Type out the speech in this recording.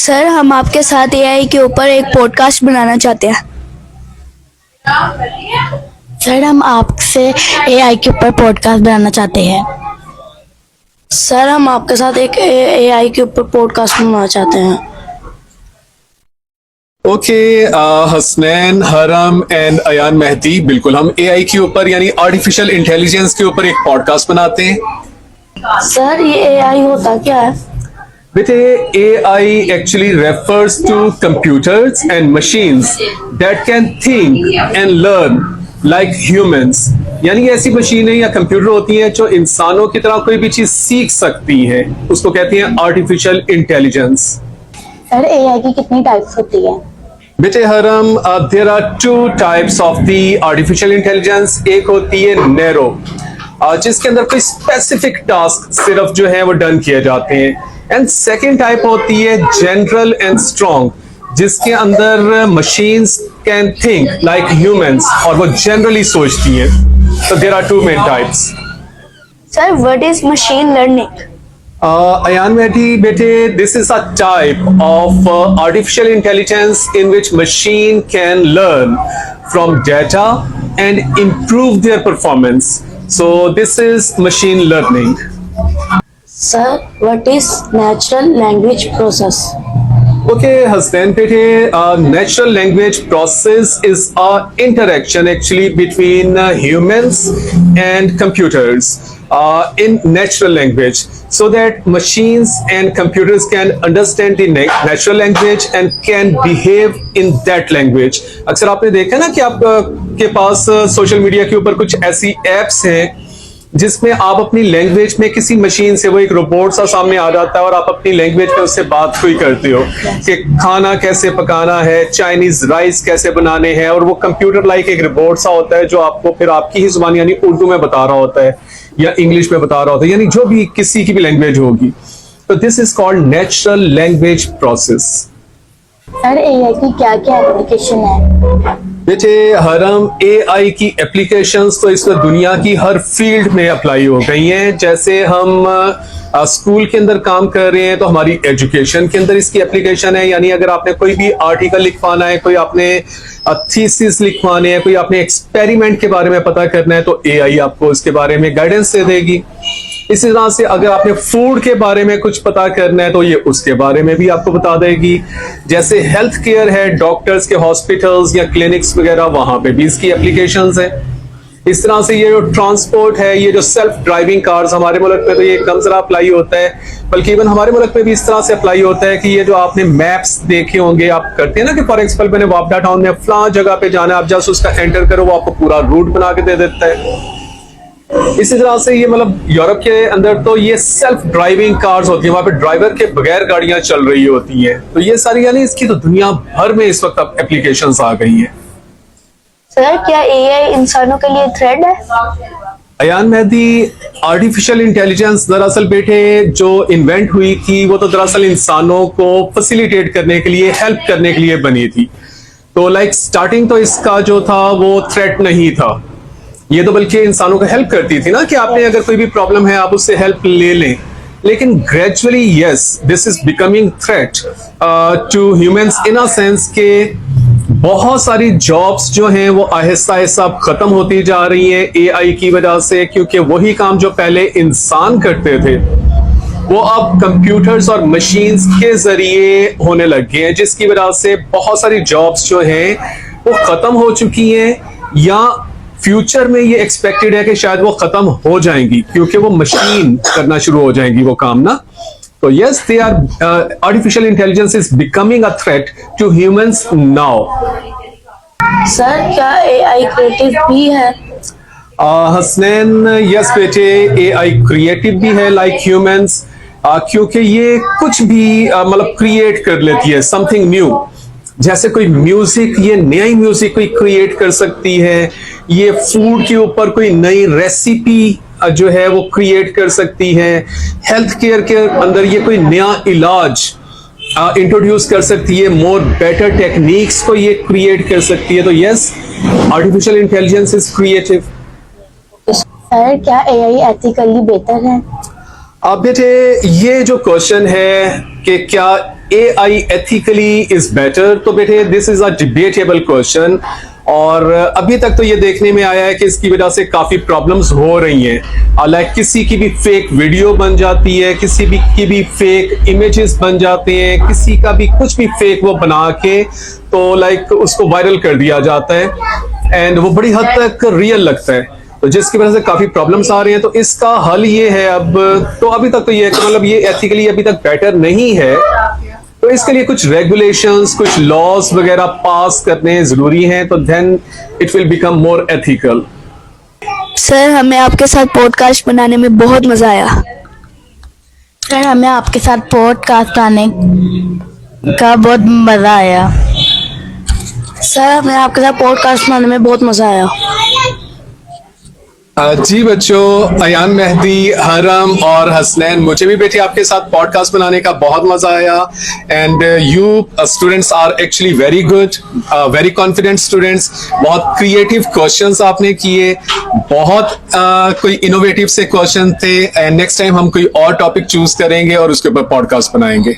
Sir, हम आपके साथ एआई के ऊपर एक पॉडकास्ट बनाना चाहते हैं। सर, हम आपसे एआई के ऊपर पॉडकास्ट बनाना चाहते हैं। सर, हम आपके साथ एक एआई के ऊपर पॉडकास्ट बनाना चाहते हैं। ओके, हसनैन, हरम एंड अयान मेहदी, बिल्कुल हम एआई के ऊपर यानी आर्टिफिशियल इंटेलिजेंस के ऊपर एक पॉडकास्ट बनाते हैं। सर, ये एआई होता क्या है? बेटे, AI actually refers to computers and machines that can think and learn like humans. यानी ऐसी मशीनें या कंप्यूटर होती हैं जो इंसानों की तरह कोई भी चीज सीख सकती हैं, उसको कहते हैं आर्टिफिशियल इंटेलिजेंस। सर, एआई की कितनी टाइप्स होती है? बेटे Haram, there are two types of the artificial intelligence. एक होती है नैरो, जिसके अंदर कोई स्पेसिफिक टास्क सिर्फ जो है वो डन किए जाते हैं। एंड सेकेंड टाइप होती है जनरल एंड स्ट्रॉन्ग, जिसके अंदर machines can think like humans और वो जनरली सोचती हैं। तो there are two main types. Sir, what is machine learning? Ayan Mehdi, bete, this is a type of artificial intelligence in which machine can learn from data and improve their performance. So this is machine learning. Sir, what is natural language process? Okay, Hassan, bete, natural language process is a interaction actually between humans and computers in natural language, so that machines and computers can understand the natural language and can behave in that language. अक्सर आपने देखा ना कि आप के पास social media के ऊपर कुछ ऐसी एप्स हैं जिसमें आप अपनी लैंग्वेज में किसी मशीन से, वो एक रोबोट सा सामने आ जाता है और आप अपनी लैंग्वेज में उससे बात कोई करते हो कि खाना कैसे पकाना है, चाइनीज राइस कैसे बनाने हैं, और वो कंप्यूटर लाइक एक रोबोट सा होता है जो आपको फिर आपकी ही जुबान यानी उर्दू में बता रहा होता है या इंग्लिश में बता रहा होता है, यानी जो भी किसी की भी लैंग्वेज होगी। तो this is called natural language process. Sir, AI की क्या क्या एप्लीकेशन है? बेटे हरम, एआई की एप्लीकेशंस तो इस दुनिया की हर फील्ड में अप्लाई हो गई हैं। जैसे हम स्कूल के अंदर काम कर रहे हैं तो हमारी एजुकेशन के अंदर इसकी एप्लीकेशन है। यानी अगर आपने कोई भी आर्टिकल लिखवाना है, कोई आपने थीसिस लिखवाने हैं, कोई आपने एक्सपेरिमेंट के बारे में पता करना है, तो एआई आपको उसके बारे में गाइडेंस दे देगी। इसी तरह से अगर आपने फूड के बारे में कुछ पता करना है तो ये उसके बारे में भी आपको बता देगी। जैसे हेल्थ केयर है, डॉक्टर्स के हॉस्पिटल्स या क्लिनिक्स वगैरह, वहां पे भी इसकी एप्लीकेशंस है। इस तरह से ये जो ट्रांसपोर्ट है, ये जो सेल्फ ड्राइविंग कार्स, हमारे मुल्क में तो ये कम जरा अप्लाई होता है, बल्कि इवन हमारे मुल्क में भी इस तरह से अप्लाई होता है कि ये जो आपने मैप्स देखे होंगे, आप करते हैं ना कि फॉर एग्जाम्पल मैंने वापडा टाउन में फलां जगह पे जाना है, आप जस्ट उसका एंटर करो, वो आपको पूरा रूट बना के दे देता है। इसी तरह से ये मतलब यूरोप के अंदर तो ये सेल्फ ड्राइविंग कार्स होती है, वहां पे ड्राइवर के बगैर गाड़ियां चल रही होती हैं। तो ये सारी यानी इसकी तो दुनिया भर में इस वक्त एप्लीकेशंस आ गई हैं। सर, क्या एआई इंसानों के लिए थ्रेट है? अयान मेहदी, आर्टिफिशियल इंटेलिजेंस दरअसल बेटे जो इन्वेंट हुई थी वो तो दरअसल इंसानों को फैसिलिटेट करने के लिए, हेल्प करने के लिए बनी थी। तो लाइक स्टार्टिंग तो इसका जो था वो थ्रेट नहीं था, ये तो बल्कि इंसानों को हेल्प करती थी ना कि आपने अगर कोई भी प्रॉब्लम है आप उससे हेल्प ले लें। लेकिन gradually yes, this is becoming threat to humans in a sense के बहुत सारी जॉब्स जो हैं वो आहिस्ता आहिस्ता खत्म होती जा रही हैं एआई की वजह से, क्योंकि वही काम जो पहले इंसान करते थे वो अब कंप्यूटर्स और मशीन्स के जरिए होने लग गए हैं, जिसकी वजह से बहुत सारी जॉब्स जो हैं वो खत्म हो चुकी हैं या फ्यूचर में ये एक्सपेक्टेड है कि शायद वो खत्म हो जाएंगी, क्योंकि वो मशीन करना शुरू हो जाएंगी वो काम ना। तो yes, they are artificial intelligence is becoming a threat to humans now. Sir, क्या एआई क्रिएटिव भी है? हसनैन, यस बेटे, एआई क्रिएटिव भी है लाइक ह्यूमंस, क्योंकि ये कुछ भी मतलब क्रिएट कर लेती है, समथिंग न्यू। जैसे कोई म्यूजिक, ये नया ही म्यूजिक कोई क्रिएट कर सकती है, ये फूड के ऊपर कोई नई रेसिपी जो है वो क्रिएट कर सकती है, हेल्थ केयर के अंदर ये कोई नया इलाज इंट्रोड्यूस कर सकती है, मोर बेटर टेक्निक्स को ये क्रिएट कर सकती है। तो yes, artificial intelligence is creative. Sir, क्या एआई एथिकली बेहतर है? अब बेटे ये जो क्वेश्चन है कि क्या AI ethically is better? तो बेटे this is a debatable question, और अभी तक तो ये देखने में आया है कि इसकी वजह से काफी प्रॉब्लम्स हो रही हैं। लाइक किसी की भी फेक वीडियो बन जाती है, किसी भी की भी फेक इमेजेस बन जाते हैं, किसी का भी कुछ भी फेक वो बना के तो लाइक उसको वायरल कर दिया जाता है एंड वो बड़ी हद तक रियल लगता है, तो जिसकी वजह से काफी प्रॉब्लम्स आ रही हैं। तो इसका हल ये है अब, तो अभी तक तो ये मतलब ये एथिकली अभी तक बेटर नहीं है, तो इसके लिए कुछ रेगुलेशंस, कुछ लॉज वगैरह पास करने जरूरी हैं, तो then it will become more ethical. Sir हमें आपके साथ पॉडकास्ट बनाने में बहुत मजा आया। सर हमें आपके साथ पॉडकास्ट आने का बहुत मज़ा आया। सर हमें आपके साथ पॉडकास्ट बनाने में बहुत मजा आया। जी बच्चों, अयान मेहदी, हरम और हसनैन, मुझे भी बेटे आपके साथ पॉडकास्ट बनाने का बहुत मजा आया and you students are actually very good, very confident students. बहुत क्रिएटिव क्वेश्चंस आपने किए, बहुत कोई इनोवेटिव से क्वेश्चन थे एंड नेक्स्ट टाइम हम कोई और टॉपिक चूज करेंगे और उसके ऊपर पॉडकास्ट बनाएंगे।